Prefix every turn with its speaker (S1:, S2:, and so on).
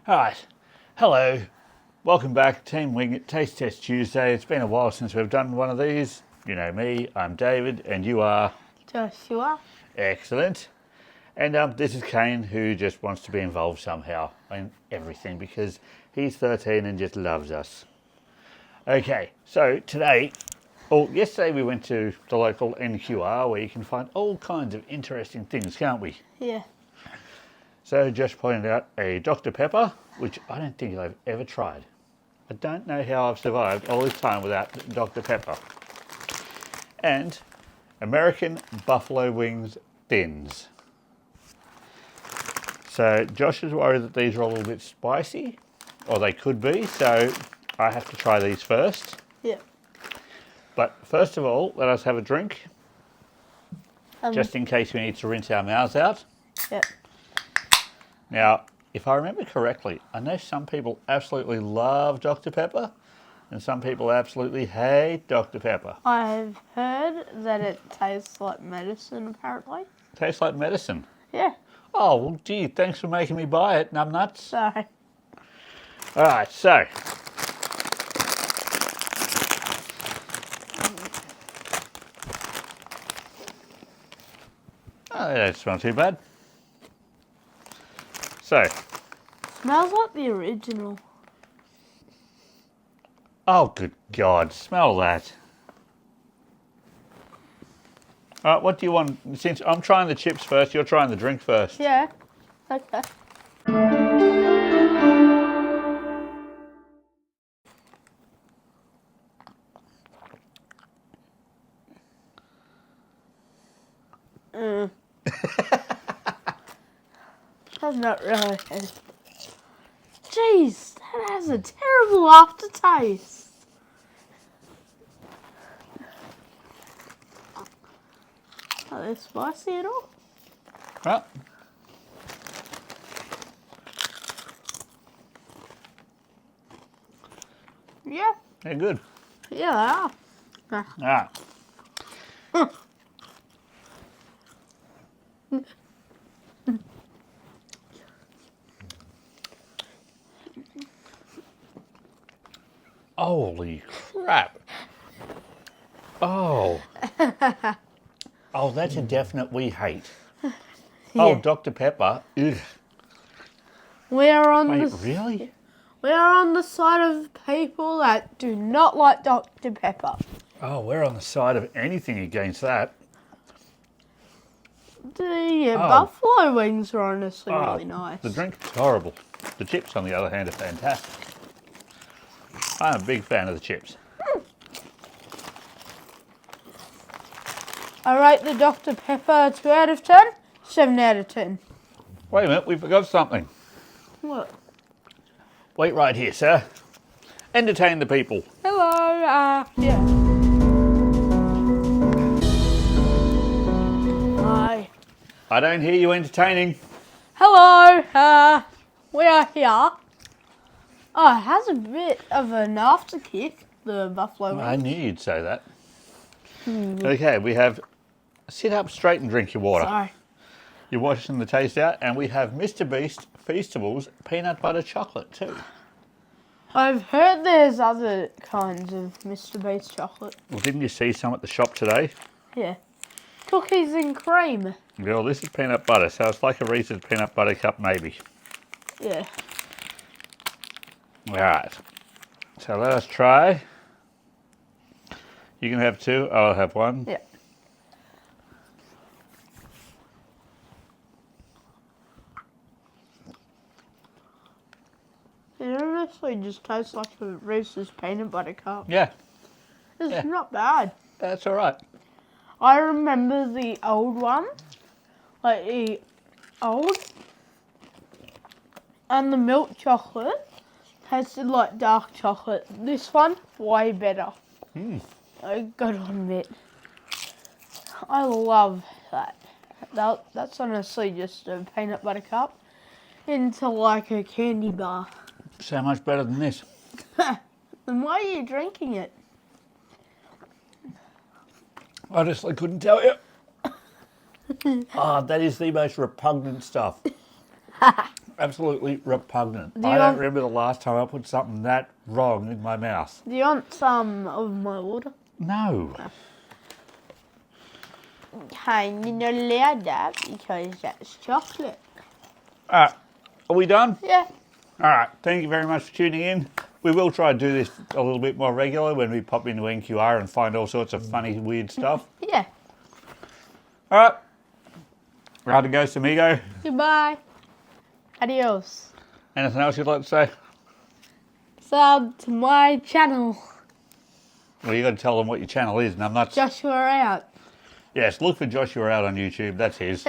S1: Alright, hello, welcome back, Team Wing It Taste Test Tuesday. It's been a while since we've done one of these. You know me, I'm David, and you are?
S2: Joshua.
S1: Excellent. And this is Kane, who just wants to be involved somehow in everything because he's 13 and just loves us. Okay, so today, yesterday we went to the local NQR where you can find all kinds of interesting things, can't we?
S2: Yeah.
S1: So Josh pointed out a Dr. Pepper, which I don't think I've ever tried. I don't know how I've survived all this time without Dr. Pepper. And American Buffalo Wings Thins. So Josh is worried that these are a little bit spicy, or they could be, so I have to try these first.
S2: Yeah.
S1: But first of all, let us have a drink, just in case we need to rinse our mouths out.
S2: Yeah.
S1: Now, if I remember correctly, I know some people absolutely love Dr. Pepper and some people absolutely hate Dr. Pepper.
S2: I've heard that it tastes like medicine, apparently.
S1: Tastes like medicine.
S2: Yeah.
S1: Oh, well, gee, thanks for making me buy it, numbnuts.
S2: So.
S1: All right, so. Oh, that doesn't smell too bad. So.
S2: Smells like the original.
S1: Oh, good God, smell that. All right, what do you want? Since I'm trying the chips first, you're trying the drink first.
S2: Yeah. Okay. That's not really good. Jeez, that has a terrible aftertaste. Are they spicy at all?
S1: Well,
S2: Yeah.
S1: they're good.
S2: Yeah, they are.
S1: Ah. Holy crap. Oh. Oh, that's a definite we hate. Oh,
S2: Yeah.
S1: Dr. Pepper. Ugh.
S2: We are on
S1: Wait,
S2: the
S1: really?
S2: We are on the side of people that do not like Dr. Pepper.
S1: Oh, we're on the side of anything against that.
S2: The buffalo wings are honestly really nice.
S1: The drink is horrible. The chips, on the other hand, are fantastic. I'm a big fan of the chips.
S2: I rate the Dr. Pepper 2 out of 10, 7 out of 10.
S1: Wait a minute, we forgot something.
S2: What?
S1: Wait right here, sir. Entertain the people.
S2: Hello, yeah. Hi.
S1: I don't hear you entertaining.
S2: Hello, we are here. Oh, it has a bit of an after kick, the buffalo wings.
S1: I knew you'd say that. Okay, we have sit up straight and drink your water.
S2: Sorry.
S1: You're washing the taste out, and we have Mr. Beast Feastables peanut butter chocolate too.
S2: I've heard there's other kinds of Mr. Beast chocolate.
S1: Well, didn't you see some at the shop today?
S2: Yeah. Cookies and cream.
S1: Well, this is peanut butter, so it's like a Reese's peanut butter cup maybe.
S2: Yeah.
S1: All right. So let us try. You can have two, I'll have one.
S2: Yeah. It honestly just tastes like a Reese's peanut butter cup.
S1: Yeah,
S2: It's not bad.
S1: that's all right.
S2: I remember the old one, like the old, and the milk chocolate tasted like dark chocolate. This one, way better. I gotta admit. I love that. That's honestly just a peanut butter cup into like a candy bar.
S1: So much better than this.
S2: Then why are you drinking it?
S1: Honestly, couldn't tell you. That is the most repugnant stuff. Absolutely repugnant.
S2: Do you
S1: I don't
S2: want-
S1: remember the last time I put something that wrong in my mouth.
S2: Do you want some of my water?
S1: No.
S2: Hey, you're not allowed that because that's chocolate.
S1: Alright, are we done?
S2: Yeah.
S1: Alright, thank you very much for tuning in. We will try to do this a little bit more regular when we pop into NQR and find all sorts of funny, weird stuff.
S2: Yeah.
S1: Alright. Adios, amigo.
S2: Goodbye. Adios.
S1: Anything else you'd like to say?
S2: Sub to my channel.
S1: Well, you got to tell them what your channel is, and I'm not.
S2: Joshua out.
S1: Yes, look for Joshua out on YouTube. That's his.